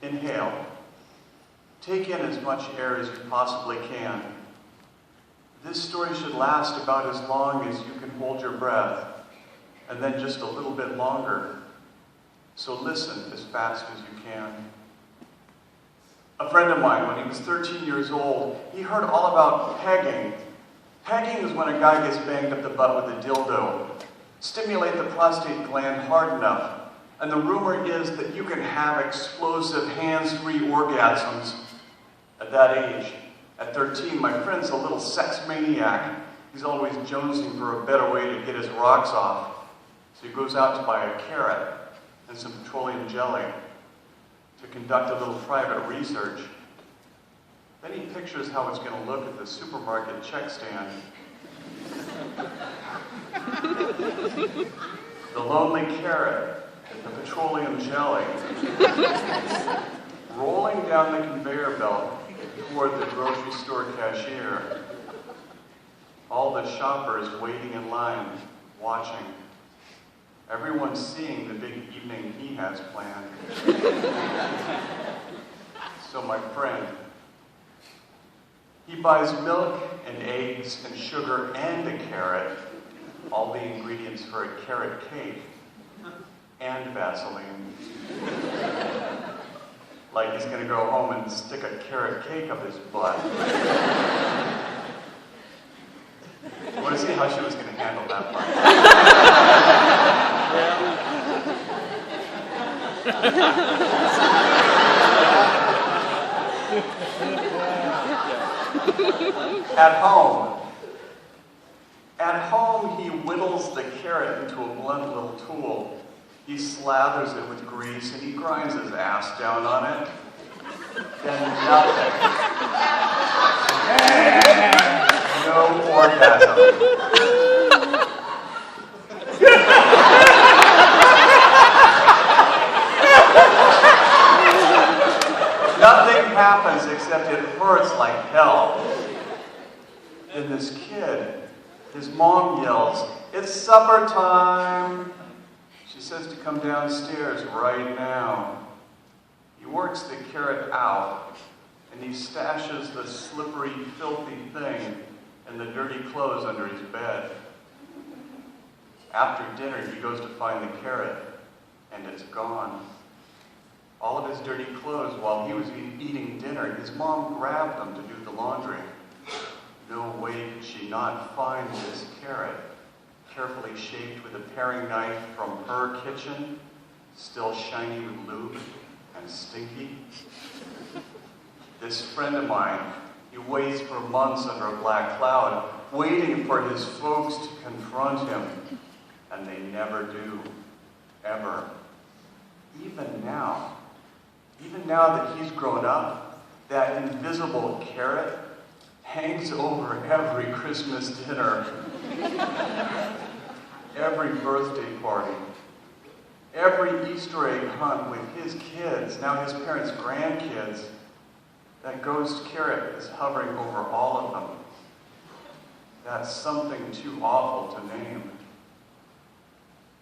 Inhale. Take in as much air as you possibly can. This story should last about as long as you can hold your breath, and then just a little bit longer. So listen as fast as you can. A friend of mine, when he was 13 years old, he heard all about pegging. Pegging is when a guy gets banged up the butt with a dildo. Stimulate the prostate gland hard enough. And the rumor is that you can have explosive hands-free orgasms at that age. At 13, my friend's a little sex maniac. He's always jonesing for a better way to get his rocks off. So he goes out to buy a carrot and some petroleum jelly to conduct a little private research. Then he pictures how it's going to look at the supermarket check stand. The lonely carrot, the petroleum jelly, rolling down the conveyor belt toward the grocery store cashier. All the shoppers waiting in line, watching. Everyone's seeing the big evening he has planned. So my friend, he buys milk and eggs and sugar and a carrot, all the ingredients for a carrot cake, and Vaseline. Like he's going to go home and stick a carrot cake up his butt. I want to see how she was going to handle that part. At home, he whittles the carrot into a blunt little tool. He slathers it with grease and he grinds his ass down on it. Then nothing. No orgasm. Nothing happens except it hurts like hell. Then this kid, his mom yells, "It's supper time!" She says to come downstairs right now. He works the carrot out, and he stashes the slippery, filthy thing in the dirty clothes under his bed. After dinner, he goes to find the carrot, and it's gone. All of his dirty clothes, while he was eating dinner, his mom grabbed them to do the laundry. No way could she not find this carrot, carefully shaped with a paring knife from her kitchen, still shiny with lube and stinky. This friend of mine, he waits for months under a black cloud, waiting for his folks to confront him, and they never do, ever. Even now that he's grown up, that invisible carrot hangs over every Christmas dinner, every birthday party, every Easter egg hunt with his kids, now his parents' grandkids. That ghost carrot is hovering over all of them. That's something too awful to name.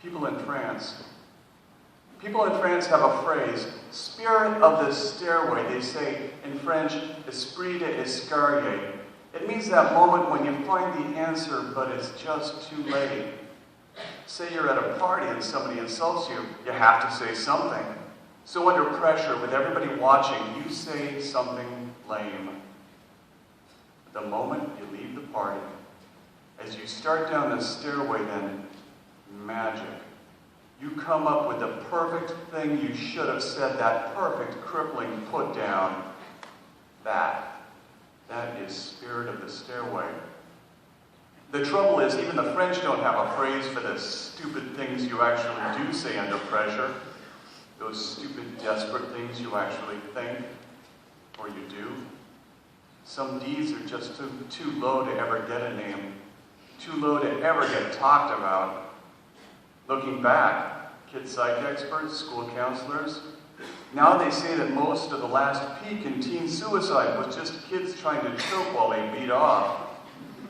People in France have a phrase, spirit of the stairway. They say in French, esprit d'escalier. It means that moment when you find the answer, but it's just too late. Say you're at a party and somebody insults you, you have to say something. So under pressure, with everybody watching, you say something lame. The moment you leave the party, as you start down the stairway then, magic. You come up with the perfect thing you should have said, that perfect crippling put down. That is spirit of the stairway. The trouble is, even the French don't have a phrase for the stupid things you actually do say under pressure. Those stupid, desperate things you actually think, or you do. Some deeds are just too low to ever get a name, too low to ever get talked about. Looking back, kid psych experts, school counselors, now they say that most of the last peak in teen suicide was just kids trying to choke while they beat off.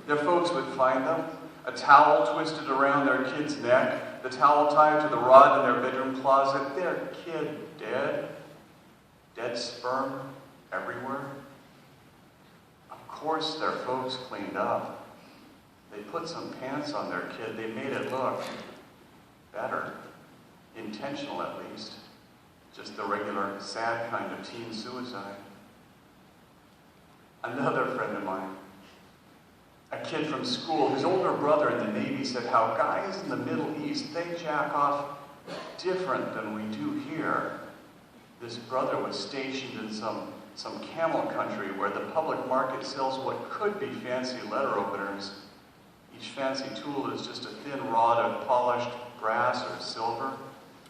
Their folks would find them, a towel twisted around their kid's neck, the towel tied to the rod in their bedroom closet, their kid dead. Dead sperm everywhere. Of course their folks cleaned up. They put some pants on their kid. They made it look better. Intentional, at least. Just the regular, sad kind of teen suicide. Another friend of mine, a kid from school, his older brother in the Navy said how guys in the Middle East, they jack off different than we do here. This brother was stationed in some camel country where the public market sells what could be fancy letter openers. Each fancy tool is just a thin rod of polished brass or silver,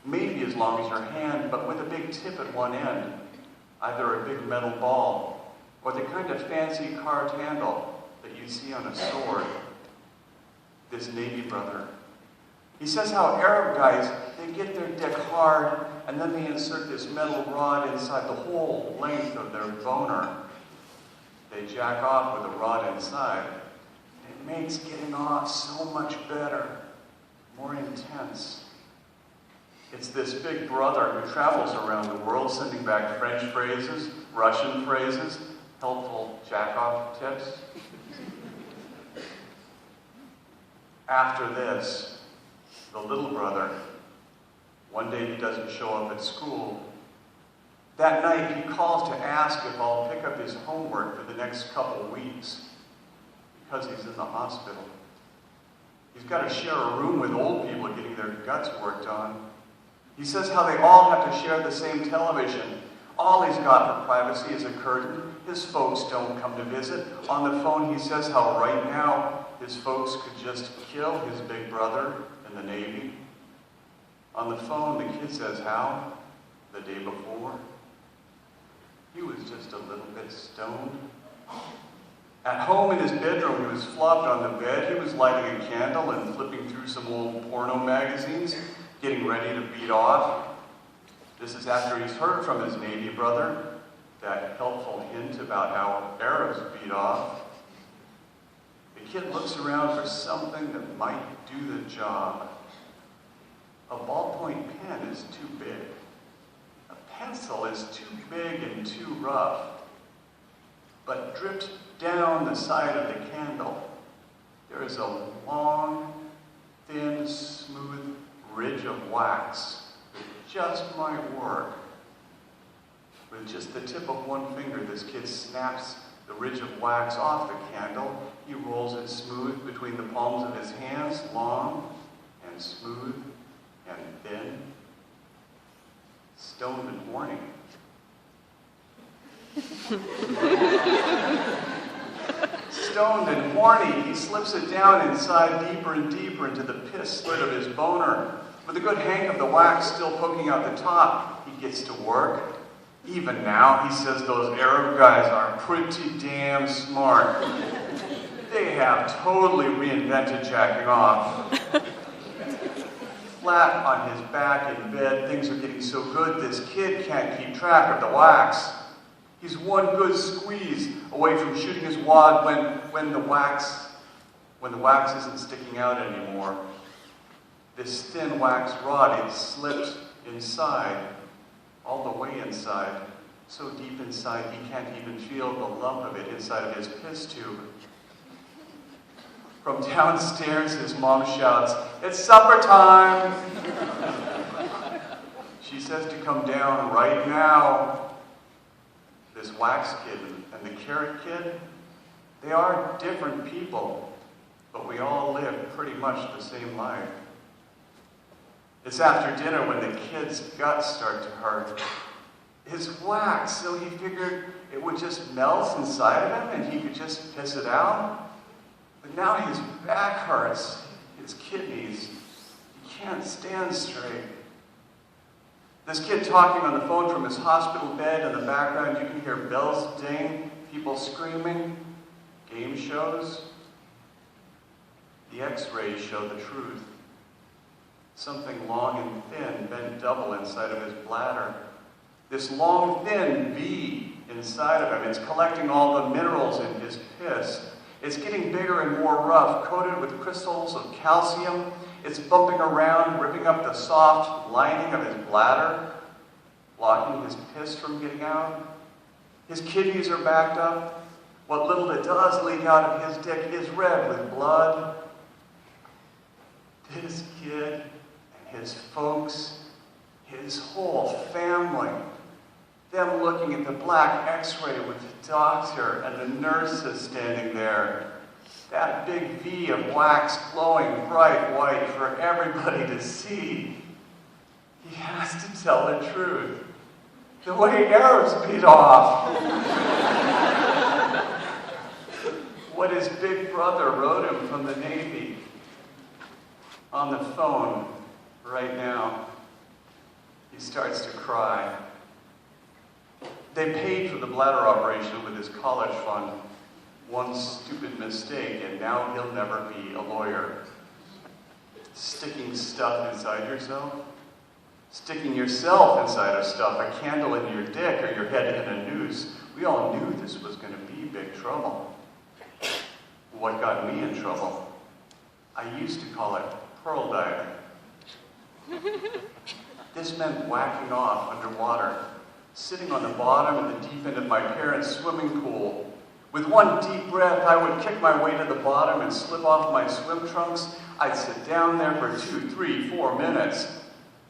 maybe as long as your hand, but with a big tip at one end, either a big metal ball or the kind of fancy carved handle that you'd see on a sword. This Navy brother, he says how Arab guys, they get their dick hard and then they insert this metal rod inside the whole length of their boner. They jack off with a rod inside. It makes getting off so much better, more intense. It's this big brother who travels around the world sending back French phrases, Russian phrases, helpful jack-off tips. After this, the little brother, one day he doesn't show up at school. That night he calls to ask if I'll pick up his homework for the next couple weeks because he's in the hospital. He's got to share a room with old people getting their guts worked on. He says how they all have to share the same television. All he's got for privacy is a curtain. His folks don't come to visit. On the phone he says how right now his folks could just kill his big brother in the Navy. On the phone the kid says how, the day before, he was just a little bit stoned. At home in his bedroom, he was flopped on the bed. He was lighting a candle and flipping through some old porno magazines, getting ready to beat off. This is after he's heard from his Navy brother that helpful hint about how Arabs beat off. The kid looks around for something that might do the job. A ballpoint pen is too big. A pencil is too big and too rough. But dripped down the side of the candle, there is a long, thin, smooth ridge of wax that just might work. With just the tip of one finger, this kid snaps the ridge of wax off the candle. He rolls it smooth between the palms of his hands, long and smooth and thin, stoned and horny. Stoned and horny, he slips it down inside deeper and deeper into the piss slit of his boner. With a good hang of the wax still poking out the top, he gets to work. Even now, he says those Arab guys are pretty damn smart. They have totally reinvented jacking off. Flat on his back in bed, things are getting so good this kid can't keep track of the wax. He's one good squeeze away from shooting his wad when the wax isn't sticking out anymore. This thin wax rod, it slips inside, all the way inside, so deep inside he can't even feel the lump of it inside of his piss tube. From downstairs, his mom shouts, "It's supper time!" She says to come down right now. This wax kid and the carrot kid, they are different people, but we all live pretty much the same life. It's after dinner when the kid's guts start to hurt. His wax, so he figured it would just melt inside of him and he could just piss it out. But now his back hurts, his kidneys. He can't stand straight. This kid talking on the phone from his hospital bed. In the background, you can hear bells ding, people screaming, game shows. The x-rays show the truth. Something long and thin bent double inside of his bladder. This long, thin V inside of him, it's collecting all the minerals in his piss. It's getting bigger and more rough, coated with crystals of calcium. It's bumping around, ripping up the soft lining of his bladder. blocking his piss from getting out. His kidneys are backed up. What little it does leak out of his dick is red with blood. This kid and his folks, his whole family, them looking at the black x-ray with the doctor and the nurses standing there. That big V of wax glowing bright white for everybody to see. He has to tell the truth. The way Arabs beat off. What his big brother wrote him from the Navy. On the phone right now. He starts to cry. They paid for the bladder operation with his college fund. One stupid mistake, and now he'll never be a lawyer. Sticking stuff inside yourself? Sticking yourself inside of stuff, a candle in your dick or your head in a noose. We all knew this was going to be big trouble. What got me in trouble? I used to call it pearl diving. This meant whacking off underwater, sitting on the bottom of the deep end of my parents' swimming pool. With one deep breath, I would kick my way to the bottom and slip off my swim trunks. I'd sit down there for 2, 3, 4 minutes.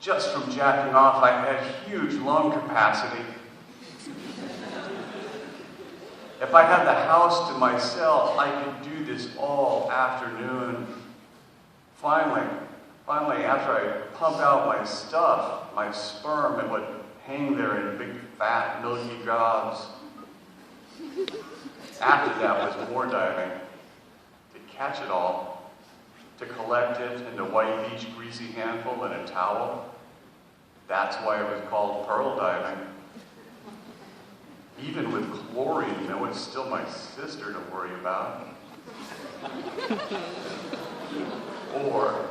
Just from jacking off, I had huge lung capacity. If I had the house to myself, I could do this all afternoon. Finally, after I pump out my stuff, my sperm, it would hang there in big, fat, milky gobs. After that was more diving. To catch it all, to collect it into white beach greasy handful and a towel. That's why it was called pearl diving. Even with chlorine, it was still my sister to worry about. Or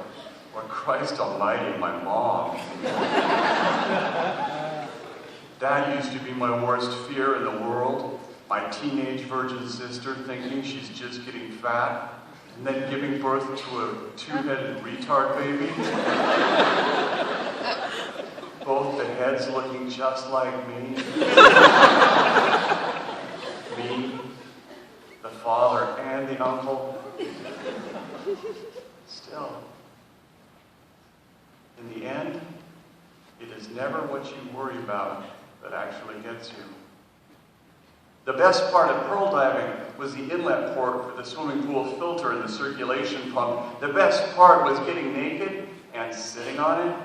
Christ almighty, my mom. That used to be my worst fear in the world. My teenage virgin sister thinking she's just getting fat, and then giving birth to a 2-headed retard baby. Both the heads looking just like me. Me, the father, and the uncle. Still, in the end, it is never what you worry about that actually gets you. The best part of pearl diving was the inlet port for the swimming pool filter and the circulation pump. The best part was getting naked and sitting on it.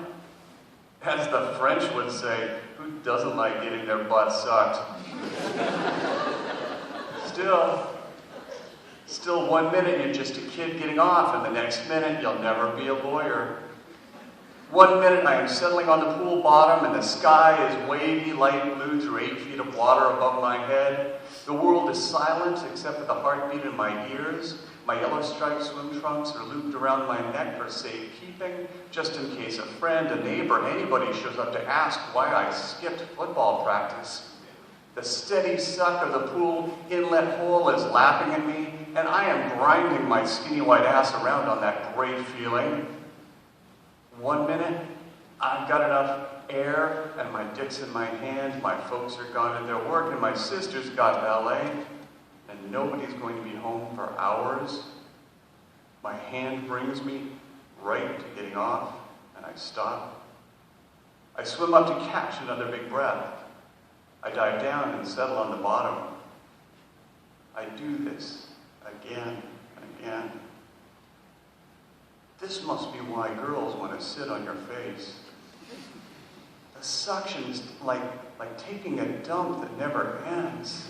As the French would say, who doesn't like getting their butt sucked? Still 1 minute you're just a kid getting off, and the next minute you'll never be a lawyer. 1 minute I am settling on the pool bottom and the sky is wavy light blue through 8 feet of water above my head. The world is silent except for the heartbeat in my ears. My yellow striped swim trunks are looped around my neck for safekeeping, just in case a friend, a neighbor, anybody shows up to ask why I skipped football practice. The steady suck of the pool inlet hole is lapping at me, and I am grinding my skinny white ass around on that great feeling. 1 minute, I've got enough air, and my dick's in my hand, my folks are gone to their work, and my sister's got ballet, and nobody's going to be home for hours. My hand brings me right to getting off, and I stop. I swim up to catch another big breath. I dive down and settle on the bottom. I do this again and again. This must be why girls want to sit on your face. The suction is like taking a dump that never ends.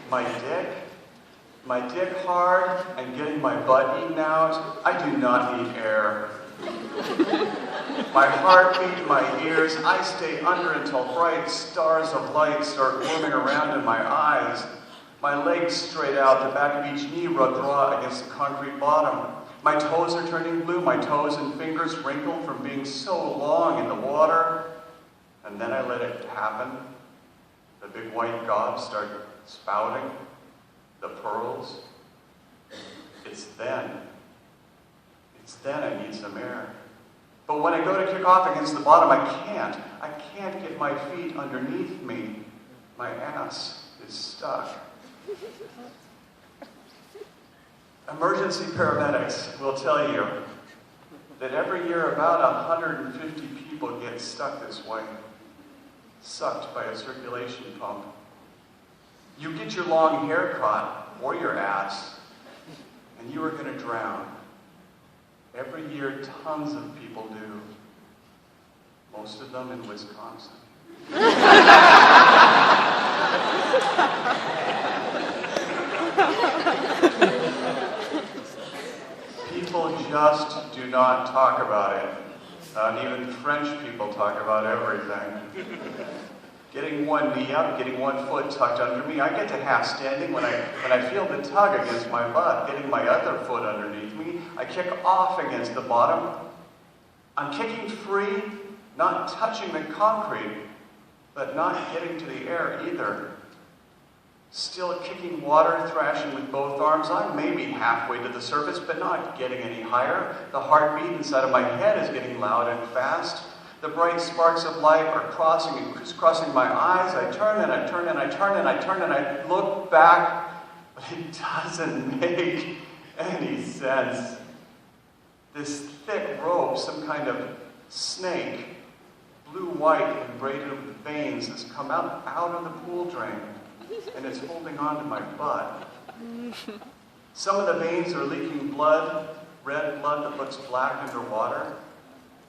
My dick hard and getting my butt eaten out, I do not need air. My heartbeat, my ears, I stay under until bright stars of light start whirling around in my eyes. My legs straight out, the back of each knee rubbed raw against the concrete bottom. My toes are turning blue, my toes and fingers wrinkled from being so long in the water. And then I let it happen. The big white gobs start spouting, the pearls. It's then then I need some air. But when I go to kick off against the bottom, I can't. I can't get my feet underneath me. My ass is stuck. Emergency paramedics will tell you that every year about 150 people get stuck this way, sucked by a circulation pump. You get your long hair caught, or your ass, and you are going to drown. Every year, tons of people do. Most of them in Wisconsin. People just do not talk about it. Not even French people talk about everything. Getting one knee up, getting one foot tucked under me. I get to half standing when I feel the tug against my butt, getting my other foot underneath me. I kick off against the bottom. I'm kicking free, not touching the concrete, but not getting to the air either. Still kicking water, thrashing with both arms. I'm maybe halfway to the surface, but not getting any higher. The heartbeat inside of my head is getting loud and fast. The bright sparks of light are crossing and crisscrossing my eyes. I turn and I turn and I turn and I turn and I look back, but it doesn't make any sense. This thick rope, some kind of snake, blue-white and braided with veins, has come out of the pool drain, and it's holding on to my butt. Some of the veins are leaking blood, red blood that looks black underwater,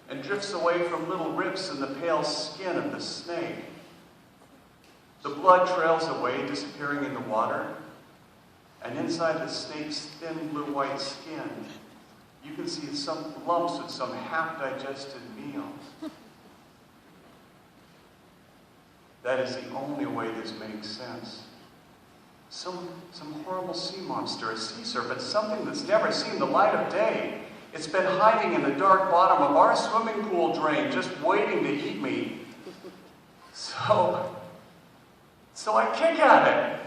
and drifts away from little rips in the pale skin of the snake. The blood trails away, disappearing in the water, and inside the snake's thin blue-white skin, you can see some lumps of some half-digested meal. That is the only way this makes sense. Some horrible sea monster, a sea serpent, something that's never seen the light of day. It's been hiding in the dark bottom of our swimming pool drain, just waiting to eat me. So I kick at it.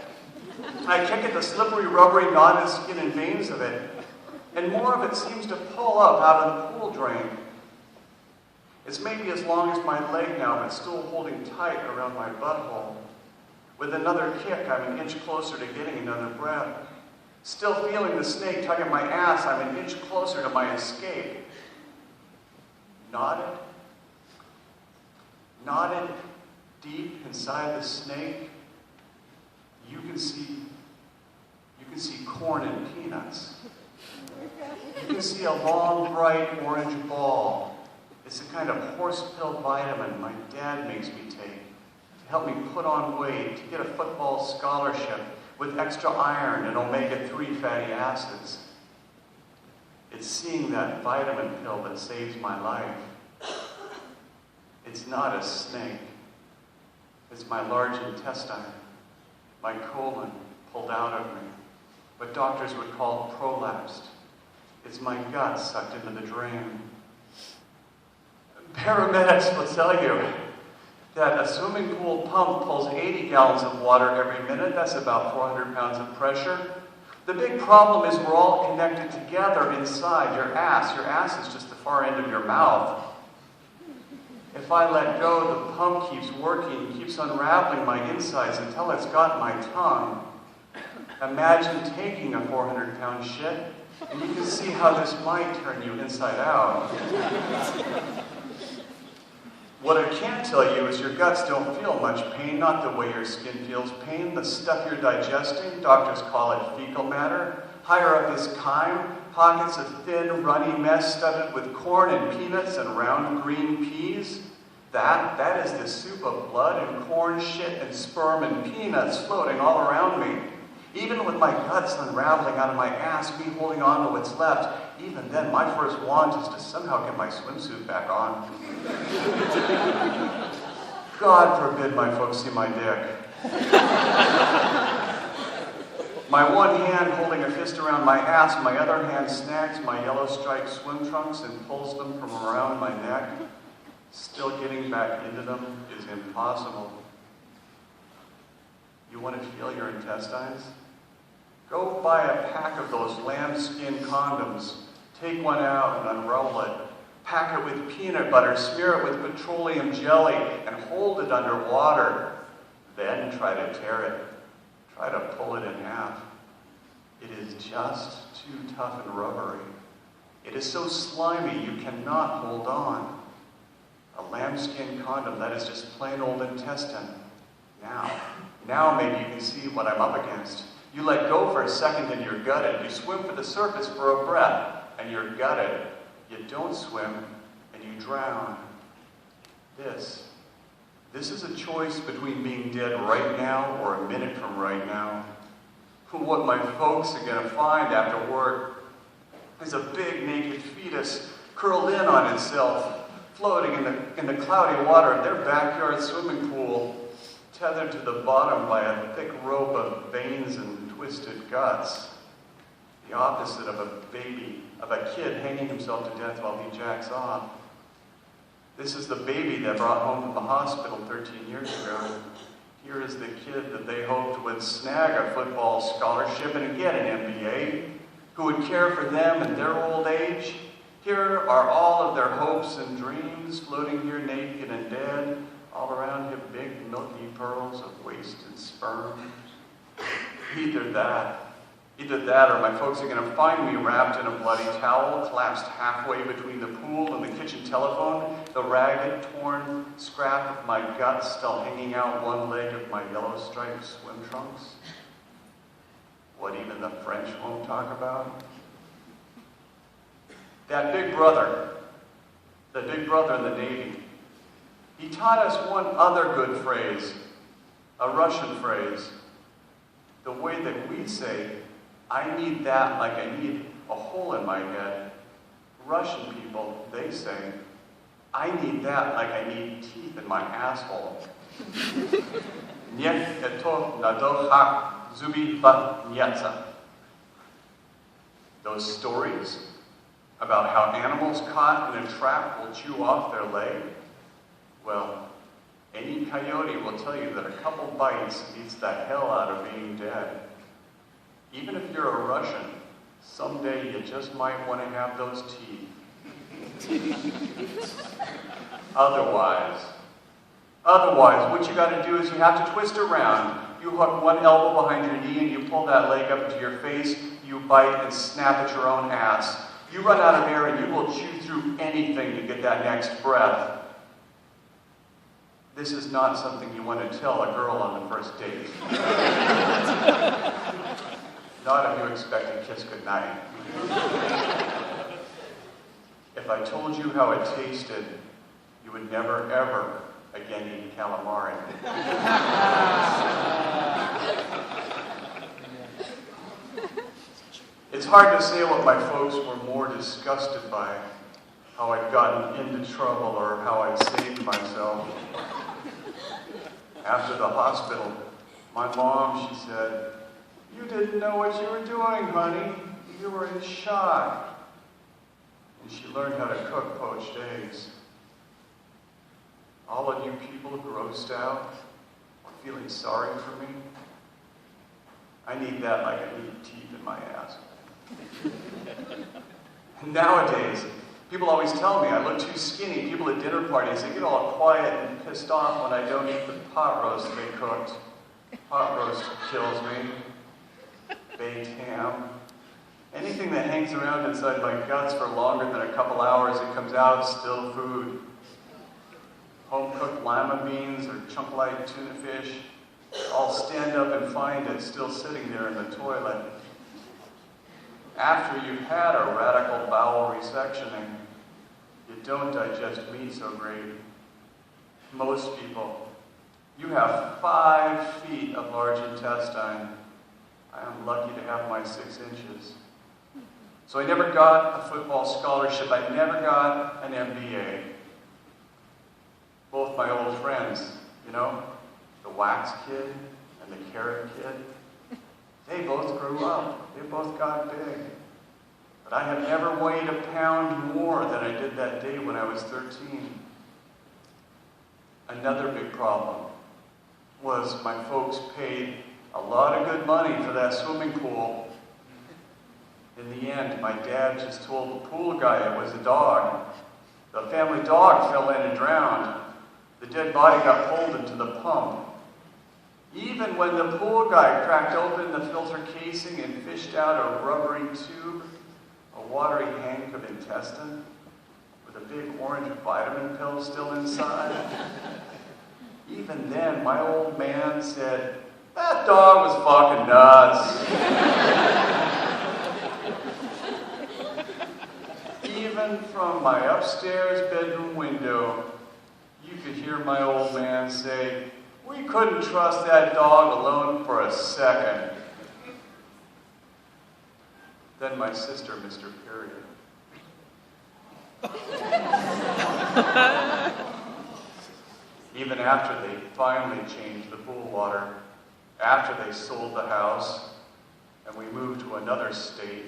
I kick at the slippery, rubbery, knotted skin and veins of it, and more of it seems to pull up out of the pool drain. It's maybe as long as my leg now, but still holding tight around my butthole. With another kick, I'm an inch closer to getting another breath. Still feeling the snake tug at my ass, I'm an inch closer to my escape. Knotted deep inside the snake, you can see corn and peanuts. You can see a long, bright orange ball. It's the kind of horse pill vitamin my dad makes me take to help me put on weight, to get a football scholarship with extra iron and omega-3 fatty acids. It's seeing that vitamin pill that saves my life. It's not a snake. It's my large intestine, my colon pulled out of me, what doctors would call prolapsed. It's my gut sucked into the drain. Paramedics will tell you that a swimming pool pump pulls 80 gallons of water every minute. That's about 400 pounds of pressure. The big problem is we're all connected together inside your ass. Your ass is just the far end of your mouth. If I let go, the pump keeps working, keeps unraveling my insides until it's got my tongue. Imagine taking a 400-pound shit, and you can see how this might turn you inside out. What I can't tell you is your guts don't feel much pain, not the way your skin feels pain. The stuff you're digesting, doctors call it fecal matter. Higher up is chyme, pockets of thin, runny mess studded with corn and peanuts and round green peas. That is the soup of blood and corn, shit and sperm and peanuts floating all around me. Even with my guts unraveling out of my ass, me holding on to what's left, even then my first want is to somehow get my swimsuit back on. God forbid my folks see my dick. My one hand holding a fist around my ass, my other hand snags my yellow striped swim trunks and pulls them from around my neck. Still getting back into them is impossible. You want to feel your intestines? Go buy a pack of those lambskin condoms. Take one out and unroll it. Pack it with peanut butter, smear it with petroleum jelly, and hold it underwater. Then try to tear it. Try to pull it in half. It is just too tough and rubbery. It is so slimy you cannot hold on. A lambskin condom, that is just plain old intestine. Now maybe you can see what I'm up against. You let go for a second and you're gutted. You swim for the surface for a breath and you're gutted. You don't swim and you drown. This is a choice between being dead right now or a minute from right now. What my folks are going to find after work is a big naked fetus curled in on itself, floating in the cloudy water of their backyard swimming pool, tethered to the bottom by a thick rope of veins and twisted guts. The opposite of a baby, of a kid hanging himself to death while he jacks off. This is the baby they brought home from the hospital 13 years ago. Here is the kid that they hoped would snag a football scholarship and get an MBA, who would care for them in their old age. Here are all of their hopes and dreams floating here naked and dead, all around him big milky pearls of wasted sperm. Either that or my folks are going to find me wrapped in a bloody towel, collapsed halfway between the pool and the kitchen telephone, the ragged, torn scrap of my guts still hanging out one leg of my yellow-striped swim trunks. What even the French won't talk about. That big brother in the Navy, he taught us one other good phrase, a Russian phrase, the way that we say, I need that like I need a hole in my head. Russian people, they say, I need that like I need teeth in my asshole. Niech to nadocha zubi batnietza. Those stories about how animals caught in a trap will chew off their leg, well, any coyote will tell you that a couple bites beats the hell out of being dead. Even if you're a Russian, someday you just might want to have those teeth. Otherwise, what you got to do is you have to twist around. You hook one elbow behind your knee and you pull that leg up into your face. You bite and snap at your own ass. You run out of air and you will chew through anything to get that next breath. This is not something you want to tell a girl on the first date. Not if you expect to kiss goodnight. If I told you how it tasted, you would never, ever again eat calamari. It's hard to say what my folks were more disgusted by, how I'd gotten into trouble or how I'd saved myself. After the hospital, my mom, she said, "You didn't know what you were doing, honey. You were in shock." And she learned how to cook poached eggs. All of you people grossed out or feeling sorry for me, I need that like I need teeth in my ass. Nowadays, people always tell me I look too skinny. People at dinner parties, they get all quiet and pissed off when I don't eat the pot roast they cooked. Pot roast kills me. Baked ham. Anything that hangs around inside my guts for longer than a couple hours, it comes out still food. Home-cooked lima beans or chunk-light tuna fish, I'll stand up and find it still sitting there in the toilet. After you've had a radical bowel resectioning, you don't digest meat so great. Most people, you have 5 feet of large intestine. I am lucky to have my 6 inches. So I never got a football scholarship. I never got an MBA. Both my old friends, you know, the wax kid and the carrot kid, they both grew up. They both got big. But I have never weighed a pound more than I did that day when I was 13. Another big problem was my folks paid a lot of good money for that swimming pool. In the end, my dad just told the pool guy it was a dog. The family dog fell in and drowned. The dead body got pulled into the pump. Even when the pool guy cracked open the filter casing and fished out a rubbery tube, a watery hank of intestine, with a big orange vitamin pill still inside, even then my old man said, "That dog was fucking nuts." Even from my upstairs bedroom window, you could hear my old man say, "We couldn't trust that dog alone for a second." Then my sister, Mr. Period. Even after they finally changed the pool water, after they sold the house, and we moved to another state,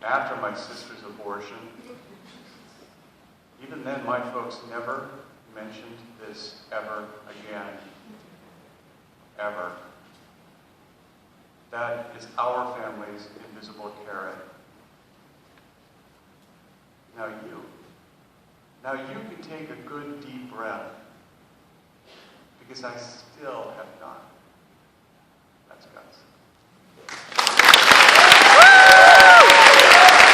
after my sister's abortion, even then my folks never mentioned this ever again. Ever. That is our family's invisible carrot. Now you can take a good deep breath, because I still have not. That's guts.